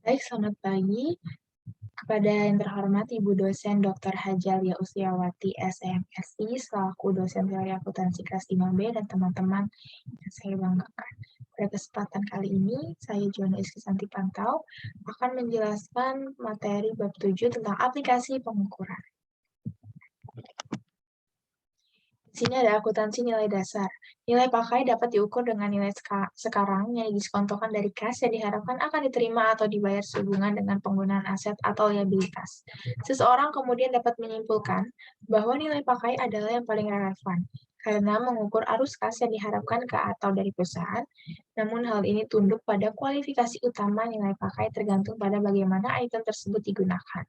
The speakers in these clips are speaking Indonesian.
Baik, selamat pagi. Kepada yang terhormat Ibu dosen Dr. Hajalia Ustiawati, SMSI, selaku dosen teori akuntansi kelas 5B dan teman-teman yang saya banggakan. Pada kesempatan kali ini, saya Jono Iskisanti Pantau akan menjelaskan materi bab 7 tentang aplikasi pengukuran. Di sini ada akuntansi nilai dasar. Nilai pakai dapat diukur dengan nilai sekarang yang diskontokan dari kas yang diharapkan akan diterima atau dibayar sehubungan dengan penggunaan aset atau liabilitas. Seseorang kemudian dapat menyimpulkan bahwa nilai pakai adalah yang paling relevan karena mengukur arus kas yang diharapkan ke atau dari perusahaan. Namun hal ini tunduk pada kualifikasi utama nilai pakai tergantung pada bagaimana item tersebut digunakan.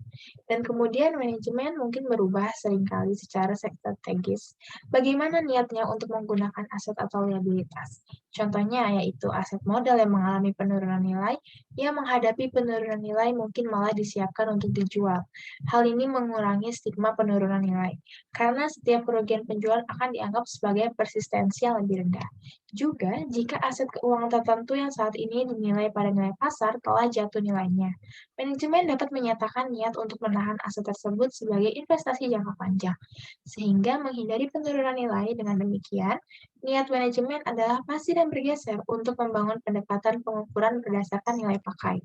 Dan kemudian manajemen mungkin berubah seringkali secara strategis bagaimana niatnya untuk menggunakan aset atau liabilitas. Contohnya yaitu aset modal yang mengalami penurunan nilai, yang menghadapi penurunan nilai mungkin malah disiapkan untuk dijual. Hal ini mengurangi stigma penurunan nilai, karena setiap kerugian penjualan akan dianggap sebagai persistensi yang lebih rendah. Juga, jika aset keuangan tertentu yang saat ini dinilai pada nilai pasar telah jatuh nilainya, manajemen dapat menyatakan niat untuk menahan aset tersebut sebagai investasi jangka panjang, sehingga menghindari penurunan nilai. Dengan demikian, niat manajemen adalah pasti dan bergeser untuk membangun pendekatan pengukuran berdasarkan nilai pakai.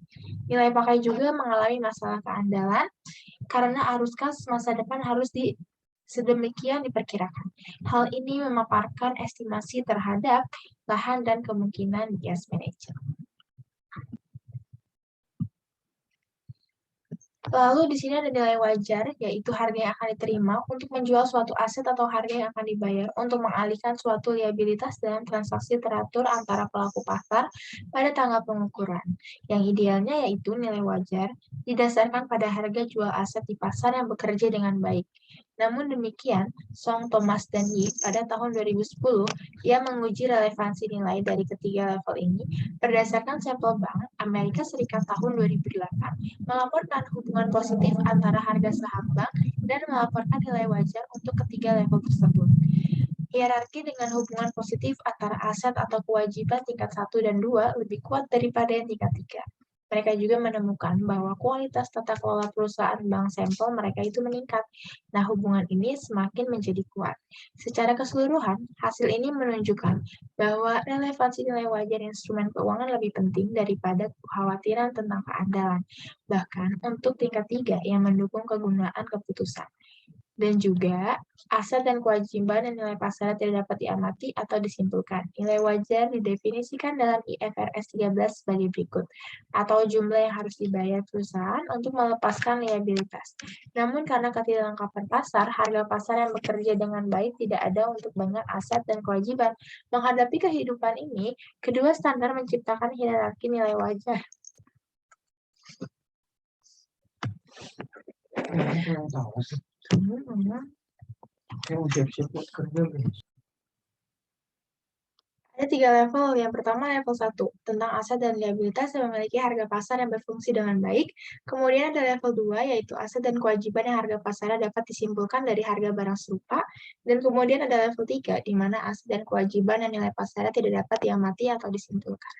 Nilai pakai juga mengalami masalah keandalan karena arus kas masa depan harus sedemikian diperkirakan. Hal ini memaparkan estimasi terhadap lahan dan kemungkinan bias manajemen. Lalu di sini ada nilai wajar, yaitu harga yang akan diterima untuk menjual suatu aset atau harga yang akan dibayar untuk mengalihkan suatu liabilitas dalam transaksi teratur antara pelaku pasar pada tanggal pengukuran. Yang idealnya yaitu nilai wajar didasarkan pada harga jual aset di pasar yang bekerja dengan baik. Namun demikian, Song, Thomas, dan Yi pada tahun 2010 ia menguji relevansi nilai dari ketiga level ini berdasarkan sampel bank Amerika Serikat tahun 2008, melaporkan hubungan positif antara harga saham bank dan melaporkan nilai wajar untuk ketiga level tersebut. Hierarki dengan hubungan positif antara aset atau kewajiban tingkat 1 dan 2 lebih kuat daripada yang tingkat 3. Mereka juga menemukan bahwa kualitas tata kelola perusahaan bank sampel mereka itu meningkat. Nah, hubungan ini semakin menjadi kuat. Secara keseluruhan, hasil ini menunjukkan bahwa relevansi nilai wajar instrumen keuangan lebih penting daripada kekhawatiran tentang keandalan, bahkan untuk tingkat 3 yang mendukung kegunaan keputusan. Dan juga, aset dan kewajiban dan nilai pasar tidak dapat diamati atau disimpulkan. Nilai wajar didefinisikan dalam IFRS 13 sebagai berikut, atau jumlah yang harus dibayar perusahaan untuk melepaskan liabilitas. Namun karena ketidaklengkapan pasar, harga pasar yang bekerja dengan baik tidak ada untuk banyak aset dan kewajiban. Menghadapi kehidupan ini, kedua standar menciptakan hierarki nilai wajar. Ada 3 level. Yang pertama level 1, tentang aset dan liabilitas yang memiliki harga pasar yang berfungsi dengan baik. Kemudian ada level 2, yaitu aset dan kewajiban yang harga pasarnya dapat disimpulkan dari harga barang serupa. Dan kemudian ada level 3, di mana aset dan kewajiban dan nilai pasarnya tidak dapat diamati atau disimpulkan.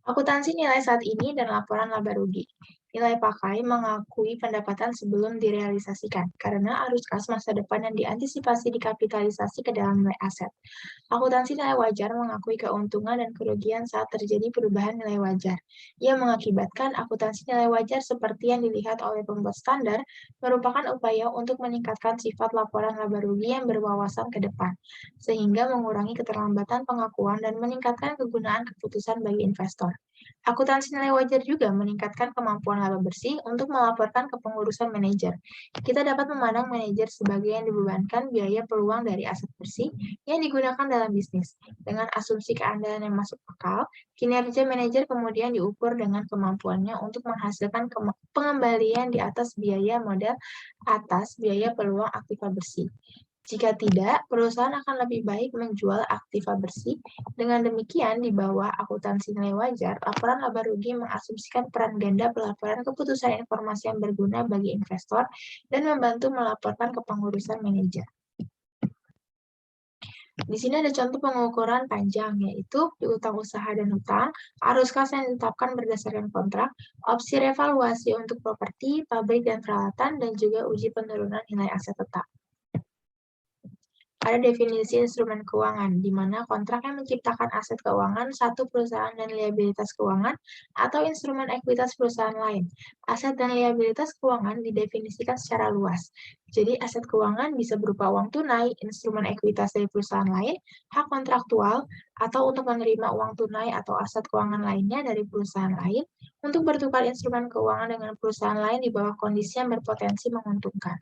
Akuntansi nilai saat ini dan laporan laba rugi. Nilai pakai mengakui pendapatan sebelum direalisasikan, karena arus kas masa depan yang diantisipasi dikapitalisasi ke dalam nilai aset. Akuntansi nilai wajar mengakui keuntungan dan kerugian saat terjadi perubahan nilai wajar. Ia mengakibatkan akuntansi nilai wajar seperti yang dilihat oleh pembuat standar merupakan upaya untuk meningkatkan sifat laporan laba rugi yang berwawasan ke depan, sehingga mengurangi keterlambatan pengakuan dan meningkatkan kegunaan keputusan bagi investor. Akuntansi nilai wajar juga meningkatkan kemampuan laba bersih untuk melaporkan ke pengurusan manajer. Kita dapat memandang manajer sebagai yang dibebankan biaya peluang dari aset bersih yang digunakan dalam bisnis. Dengan asumsi keandalan yang masuk akal, kinerja manajer kemudian diukur dengan kemampuannya untuk menghasilkan pengembalian di atas biaya modal atas biaya peluang aktiva bersih. Jika tidak, perusahaan akan lebih baik menjual aktiva bersih. Dengan demikian, di bawah akuntansi nilai wajar, laporan laba rugi mengasumsikan peran ganda pelaporan keputusan informasi yang berguna bagi investor dan membantu melaporkan ke pengurusan manajer. Di sini ada contoh pengukuran panjang, yaitu piutang usaha dan hutang, arus kas yang ditetapkan berdasarkan kontrak, opsi revaluasi untuk properti, pabrik dan peralatan, dan juga uji penurunan nilai aset tetap. Ada definisi instrumen keuangan, di mana kontrak yang menciptakan aset keuangan satu perusahaan dan liabilitas keuangan atau instrumen ekuitas perusahaan lain. Aset dan liabilitas keuangan didefinisikan secara luas. Jadi aset keuangan bisa berupa uang tunai, instrumen ekuitas dari perusahaan lain, hak kontraktual, atau untuk menerima uang tunai atau aset keuangan lainnya dari perusahaan lain untuk bertukar instrumen keuangan dengan perusahaan lain di bawah kondisi yang berpotensi menguntungkan.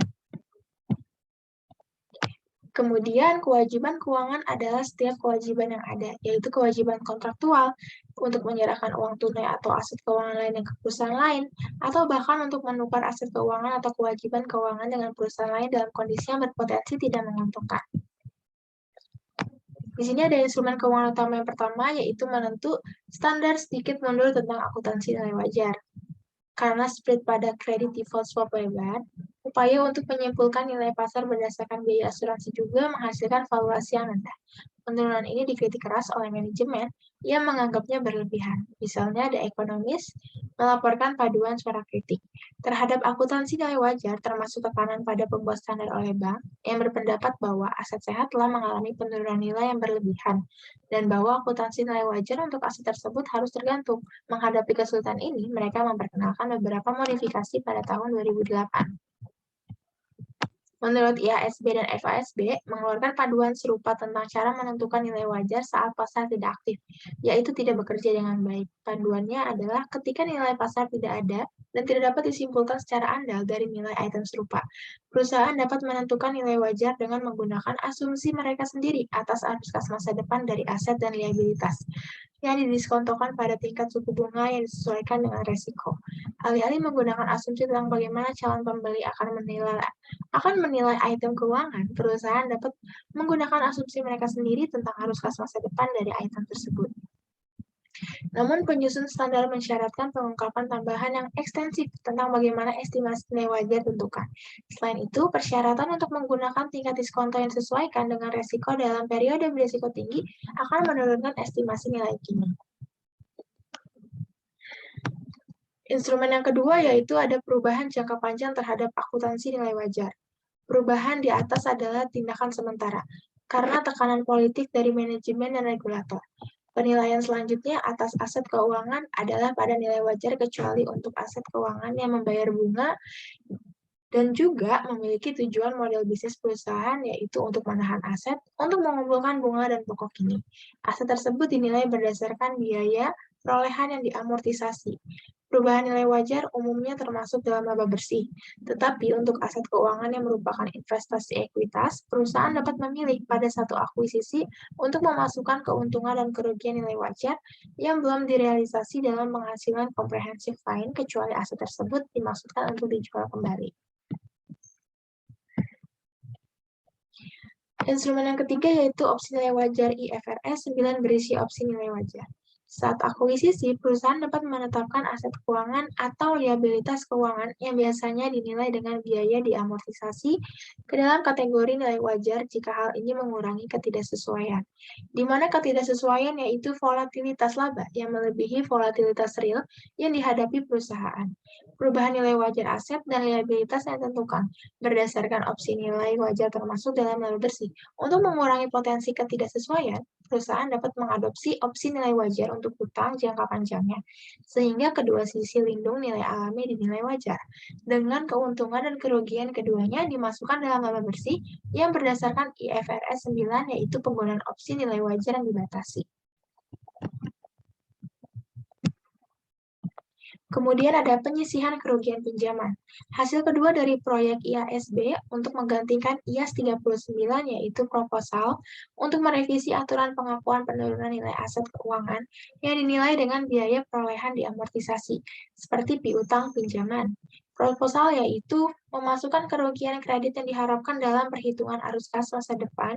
Kemudian, kewajiban keuangan adalah setiap kewajiban yang ada, yaitu kewajiban kontraktual untuk menyerahkan uang tunai atau aset keuangan lain ke perusahaan lain, atau bahkan untuk menukar aset keuangan atau kewajiban keuangan dengan perusahaan lain dalam kondisi yang berpotensi tidak menguntungkan. Di sini ada instrumen keuangan utama yang pertama, yaitu menentu standar sedikit mundur tentang akuntansi nilai wajar. Karena spread pada kredit default swap lebar, upaya untuk menyimpulkan nilai pasar berdasarkan biaya asuransi juga menghasilkan valuasi yang rendah. Penurunan ini dikritik keras oleh manajemen yang menganggapnya berlebihan. Misalnya ada ekonomis melaporkan paduan suara kritik terhadap akuntansi nilai wajar termasuk tekanan pada pembuat standar oleh bank yang berpendapat bahwa aset sehat telah mengalami penurunan nilai yang berlebihan dan bahwa akuntansi nilai wajar untuk aset tersebut harus tergantung. Menghadapi kesulitan ini, mereka memperkenalkan beberapa modifikasi pada tahun 2008. Menurut IASB dan FASB, mengeluarkan panduan serupa tentang cara menentukan nilai wajar saat pasar tidak aktif, yaitu tidak bekerja dengan baik. Panduannya adalah ketika nilai pasar tidak ada dan tidak dapat disimpulkan secara andal dari nilai item serupa, perusahaan dapat menentukan nilai wajar dengan menggunakan asumsi mereka sendiri atas arus kas masa depan dari aset dan liabilitas yang didiskontokan pada tingkat suku bunga yang disesuaikan dengan resiko. Alih-alih menggunakan asumsi tentang bagaimana calon pembeli akan menilai item keuangan, perusahaan dapat menggunakan asumsi mereka sendiri tentang arus kas masa depan dari item tersebut. Namun, penyusun standar mensyaratkan pengungkapan tambahan yang ekstensif tentang bagaimana estimasi nilai wajar ditentukan. Selain itu, persyaratan untuk menggunakan tingkat diskonto yang disesuaikan dengan resiko dalam periode berisiko tinggi akan menurunkan estimasi nilai kini. Instrumen yang kedua yaitu ada perubahan jangka panjang terhadap akuntansi nilai wajar. Perubahan di atas adalah tindakan sementara, karena tekanan politik dari manajemen dan regulator. Penilaian selanjutnya atas aset keuangan adalah pada nilai wajar kecuali untuk aset keuangan yang membayar bunga dan juga memiliki tujuan model bisnis perusahaan yaitu untuk menahan aset untuk mengumpulkan bunga dan pokok ini. Aset tersebut dinilai berdasarkan biaya perolehan yang diamortisasi. Perubahan nilai wajar umumnya termasuk dalam laba bersih, tetapi untuk aset keuangan yang merupakan investasi ekuitas, perusahaan dapat memilih pada satu akuisisi untuk memasukkan keuntungan dan kerugian nilai wajar yang belum direalisasi dalam penghasilan komprehensif lain kecuali aset tersebut dimaksudkan untuk dijual kembali. Instrumen yang ketiga yaitu opsi nilai wajar IFRS 9 berisi opsi nilai wajar. Saat akuisisi, perusahaan dapat menetapkan aset keuangan atau liabilitas keuangan yang biasanya dinilai dengan biaya diamortisasi ke dalam kategori nilai wajar jika hal ini mengurangi ketidaksesuaian. Di mana ketidaksesuaian yaitu volatilitas laba yang melebihi volatilitas real yang dihadapi perusahaan. Perubahan nilai wajar aset dan liabilitas yang ditentukan berdasarkan opsi nilai wajar termasuk dalam laba bersih. Untuk mengurangi potensi ketidaksesuaian, perusahaan dapat mengadopsi opsi nilai wajar untuk hutang jangka panjangnya, sehingga kedua sisi lindung nilai alami dinilai wajar. Dengan keuntungan dan kerugian keduanya dimasukkan dalam laba bersih yang berdasarkan IFRS 9, yaitu penggunaan opsi nilai wajar yang dibatasi. Kemudian ada penyisihan kerugian pinjaman. Hasil kedua dari proyek IASB untuk menggantikan IAS 39 yaitu proposal untuk merevisi aturan pengakuan penurunan nilai aset keuangan yang dinilai dengan biaya perolehan diamortisasi, seperti piutang pinjaman. Proposal yaitu memasukkan kerugian kredit yang diharapkan dalam perhitungan arus kas masa depan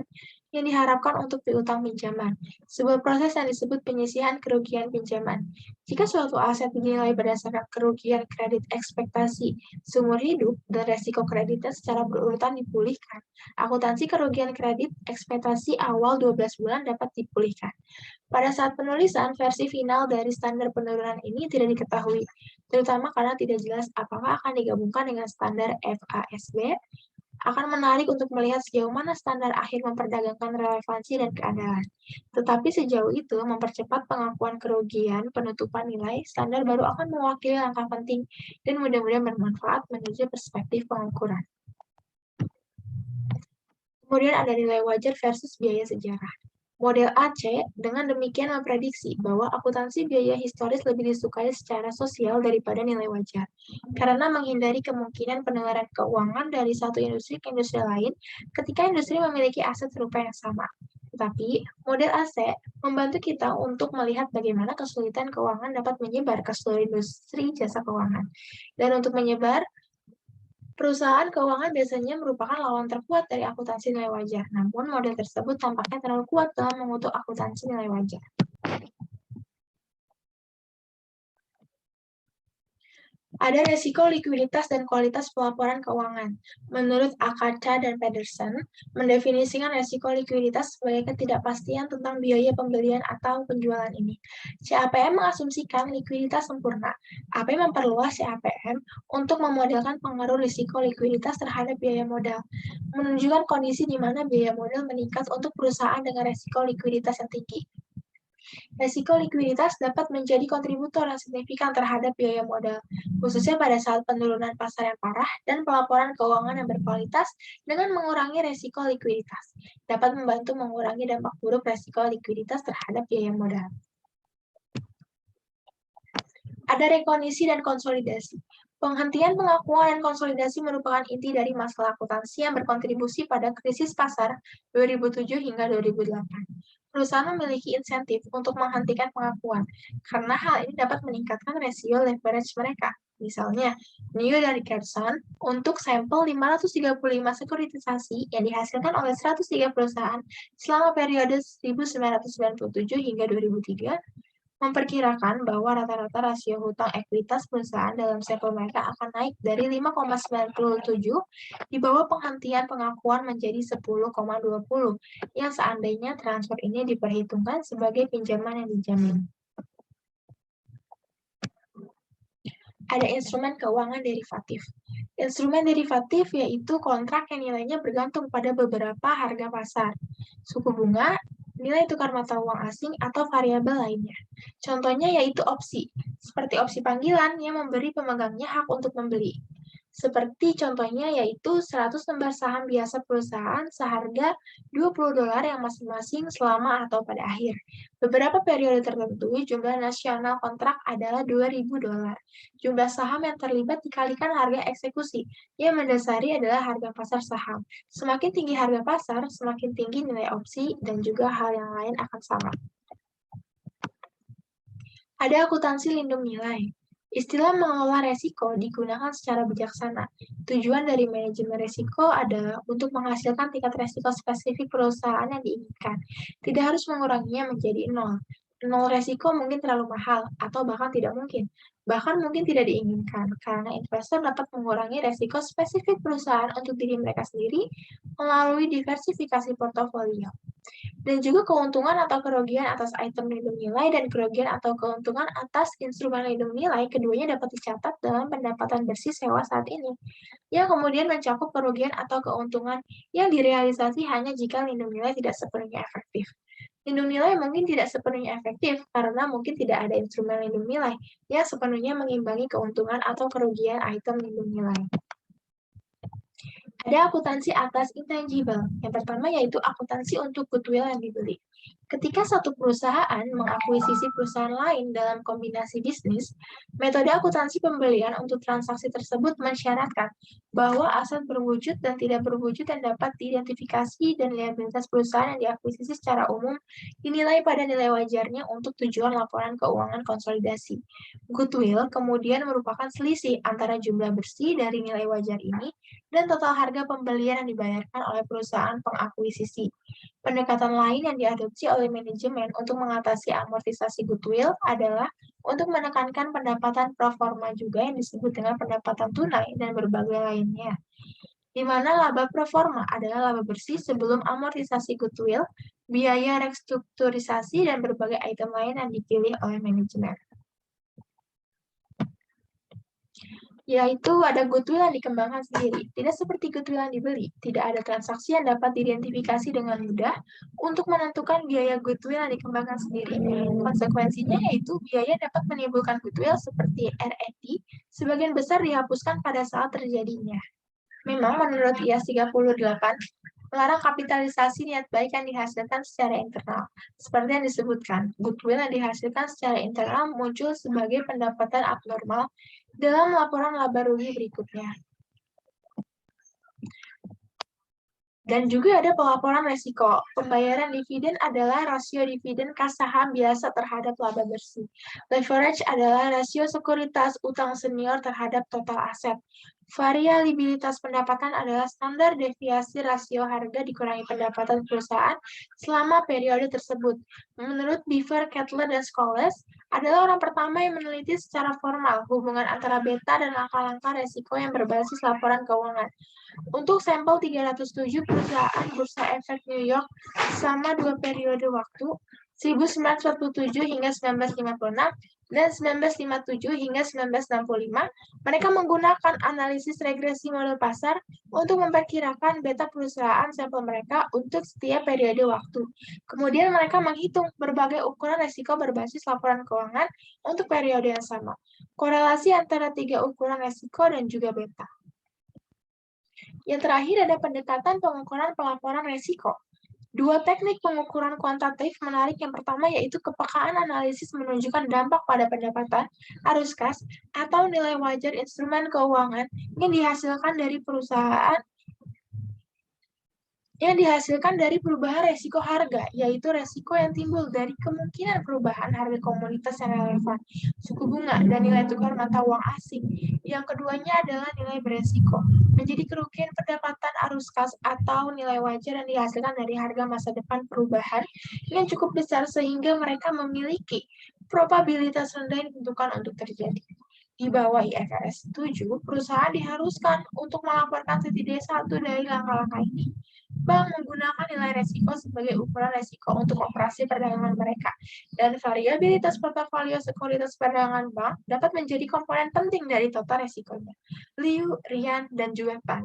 yang diharapkan untuk piutang pinjaman, sebuah proses yang disebut penyisihan kerugian pinjaman. Jika suatu aset dinilai berdasarkan kerugian kredit ekspektasi seumur hidup dan resiko kreditnya secara berurutan dipulihkan, akuntansi kerugian kredit ekspektasi awal 12 bulan dapat dipulihkan. Pada saat penulisan, versi final dari standar penurunan ini tidak diketahui, terutama karena tidak jelas apakah akan digabungkan dengan standar FASB, akan menarik untuk melihat sejauh mana standar akhir memperdagangkan relevansi dan keadilan. Tetapi sejauh itu, mempercepat pengakuan kerugian penutupan nilai, standar baru akan mewakili langkah penting dan mudah-mudahan bermanfaat menuju perspektif pengukuran. Kemudian ada nilai wajar versus biaya sejarah. Model AC dengan demikian memprediksi bahwa akuntansi biaya historis lebih disukai secara sosial daripada nilai wajar, karena menghindari kemungkinan penularan keuangan dari satu industri ke industri lain ketika industri memiliki aset serupa yang sama. Tetapi, model AC membantu kita untuk melihat bagaimana kesulitan keuangan dapat menyebar ke seluruh industri jasa keuangan. Dan untuk menyebar, perusahaan keuangan biasanya merupakan lawan terkuat dari akuntansi nilai wajar, namun model tersebut tampaknya terlalu kuat dalam mengutuk akuntansi nilai wajar. Ada resiko likuiditas dan kualitas pelaporan keuangan. Menurut Akacha dan Pedersen, mendefinisikan resiko likuiditas sebagai ketidakpastian tentang biaya pembelian atau penjualan ini. CAPM mengasumsikan likuiditas sempurna. AP memperluas CAPM untuk memodelkan pengaruh risiko likuiditas terhadap biaya modal, menunjukkan kondisi di mana biaya modal meningkat untuk perusahaan dengan resiko likuiditas yang tinggi. Resiko likuiditas dapat menjadi kontributor yang signifikan terhadap biaya modal, khususnya pada saat penurunan pasar yang parah dan pelaporan keuangan yang berkualitas dengan mengurangi resiko likuiditas. Dapat membantu mengurangi dampak buruk resiko likuiditas terhadap biaya modal. Ada rekondisi dan konsolidasi. Penghentian pengakuan dan konsolidasi merupakan inti dari masalah akuntansi yang berkontribusi pada krisis pasar 2007 hingga 2008. Perusahaan memiliki insentif untuk menghentikan pengakuan, karena hal ini dapat meningkatkan rasio leverage mereka. Misalnya, New dan Richardson untuk sampel 535 sekuritisasi yang dihasilkan oleh 103 perusahaan selama periode 1997 hingga 2003, memperkirakan bahwa rata-rata rasio hutang ekuitas perusahaan dalam sampel mereka akan naik dari 5,97 di bawah penghentian pengakuan menjadi 10,20 yang seandainya transfer ini diperhitungkan sebagai pinjaman yang dijamin. Ada instrumen keuangan derivatif. Instrumen derivatif yaitu kontrak yang nilainya bergantung pada beberapa harga pasar, suku bunga, nilai tukar mata uang asing, atau variabel lainnya. Contohnya yaitu opsi, seperti opsi panggilan yang memberi pemegangnya hak untuk membeli. Seperti contohnya yaitu 100 lembar saham biasa perusahaan seharga $20 yang masing-masing selama atau pada akhir. Beberapa periode tertentu, jumlah nasional kontrak adalah $2.000. Jumlah saham yang terlibat dikalikan harga eksekusi, yang mendasari adalah harga pasar saham. Semakin tinggi harga pasar, semakin tinggi nilai opsi, dan juga hal yang lain akan sama. Ada akuntansi lindung nilai. Istilah mengelola resiko digunakan secara bijaksana. Tujuan dari manajemen resiko adalah untuk menghasilkan tingkat resiko spesifik perusahaan yang diinginkan. Tidak harus menguranginya menjadi nol. Nol resiko mungkin terlalu mahal, atau bahkan tidak mungkin. Bahkan mungkin tidak diinginkan, karena investor dapat mengurangi resiko spesifik perusahaan untuk diri mereka sendiri melalui diversifikasi portofolio. Dan juga keuntungan atau kerugian atas item lindung nilai dan kerugian atau keuntungan atas instrumen lindung nilai, keduanya dapat dicatat dalam pendapatan bersih sewa saat ini, yang kemudian mencakup kerugian atau keuntungan yang direalisasi hanya jika lindung nilai tidak sepenuhnya efektif. Lindung nilai mungkin tidak sepenuhnya efektif karena mungkin tidak ada instrumen lindung nilai yang sepenuhnya mengimbangi keuntungan atau kerugian item lindung nilai. Ada akuntansi atas intangible. Yang pertama yaitu akuntansi untuk goodwill yang dibeli. Ketika satu perusahaan mengakuisisi perusahaan lain dalam kombinasi bisnis, metode akuntansi pembelian untuk transaksi tersebut mensyaratkan bahwa aset berwujud dan tidak berwujud yang dapat diidentifikasi dan liabilitas perusahaan yang diakuisisi secara umum dinilai pada nilai wajarnya untuk tujuan laporan keuangan konsolidasi. Goodwill kemudian merupakan selisih antara jumlah bersih dari nilai wajar ini dan total harga pembelian yang dibayarkan oleh perusahaan pengakuisisi. Pendekatan lain yang diadopsi oleh manajemen untuk mengatasi amortisasi goodwill adalah untuk menekankan pendapatan pro forma juga yang disebut dengan pendapatan tunai dan berbagai lainnya, di mana laba pro forma adalah laba bersih sebelum amortisasi goodwill, biaya restrukturisasi, dan berbagai item lain yang dipilih oleh manajemen. Yaitu ada goodwill yang dikembangkan sendiri. Tidak seperti goodwill yang dibeli, tidak ada transaksi yang dapat diidentifikasi dengan mudah untuk menentukan biaya goodwill yang dikembangkan sendiri. Konsekuensinya yaitu biaya dapat menimbulkan goodwill seperti RET, sebagian besar dihapuskan pada saat terjadinya. Memang menurut IAS 38, melarang kapitalisasi niat baik yang dihasilkan secara internal. Seperti yang disebutkan, goodwill yang dihasilkan secara internal muncul sebagai pendapatan abnormal dalam laporan laba rugi berikutnya. Dan juga ada pelaporan resiko. Pembayaran dividen adalah rasio dividen kas saham biasa terhadap laba bersih. Leverage adalah rasio sekuritas utang senior terhadap total aset. Variabilitas pendapatan adalah standar deviasi rasio harga dikurangi pendapatan perusahaan selama periode tersebut. Menurut Beaver, Kettler, dan Scholes, adalah orang pertama yang meneliti secara formal hubungan antara beta dan langkah-langkah resiko yang berbasis laporan keuangan. Untuk sampel 307 perusahaan Bursa Efek New York selama 2 periode waktu, 1947 hingga 1956, dan 1957 hingga 1965, mereka menggunakan analisis regresi model pasar untuk memperkirakan beta perusahaan sampel mereka untuk setiap periode waktu. Kemudian mereka menghitung berbagai ukuran resiko berbasis laporan keuangan untuk periode yang sama. Korelasi antara 3 ukuran resiko dan juga beta. Yang terakhir ada pendekatan pengukuran pelaporan resiko. Dua teknik pengukuran kuantitatif menarik yang pertama yaitu kepekaan analisis menunjukkan dampak pada pendapatan, arus kas, atau nilai wajar instrumen keuangan yang dihasilkan dari perubahan resiko harga, yaitu resiko yang timbul dari kemungkinan perubahan harga komoditas yang relevan, suku bunga, dan nilai tukar mata uang asing. Yang keduanya adalah nilai beresiko, menjadi kerugian pendapatan arus kas atau nilai wajar yang dihasilkan dari harga masa depan perubahan yang cukup besar sehingga mereka memiliki probabilitas rendah yang ditentukan untuk terjadi. Di bawah IFRS 7, perusahaan diharuskan untuk melaporkan setidaknya satu dari langkah-langkah ini. Bank menggunakan nilai resiko sebagai ukuran resiko untuk operasi perdagangan mereka, dan variabilitas portofolio sekuritas perdagangan bank dapat menjadi komponen penting dari total resikonya. Liu, Rian, dan juga Pan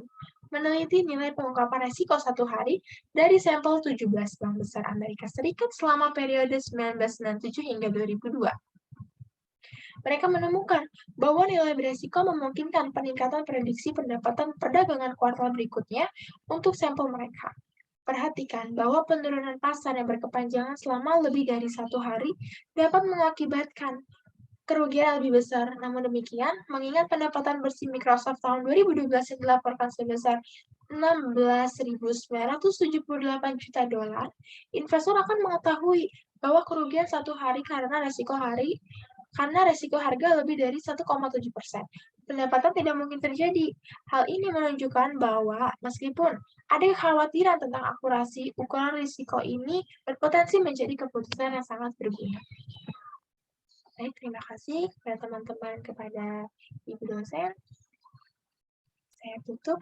meneliti nilai pengungkapan resiko satu hari dari sampel 17 bank besar Amerika Serikat selama periode 1997 hingga 2002. Mereka menemukan bahwa nilai beresiko memungkinkan peningkatan prediksi pendapatan perdagangan kuartal berikutnya untuk sampel mereka. Perhatikan bahwa penurunan pasar yang berkepanjangan selama lebih dari 1 hari dapat mengakibatkan kerugian lebih besar. Namun demikian, mengingat pendapatan bersih Microsoft tahun 2012 yang dilaporkan sebesar 16.978 juta dolar, investor akan mengetahui bahwa kerugian 1 hari karena resiko harga lebih dari 1,7%. Pendapatan tidak mungkin terjadi. Hal ini menunjukkan bahwa meskipun ada kekhawatiran tentang akurasi, ukuran risiko ini berpotensi menjadi keputusan yang sangat berguna. Baik, terima kasih kepada teman-teman, kepada Ibu dosen. Saya tutup.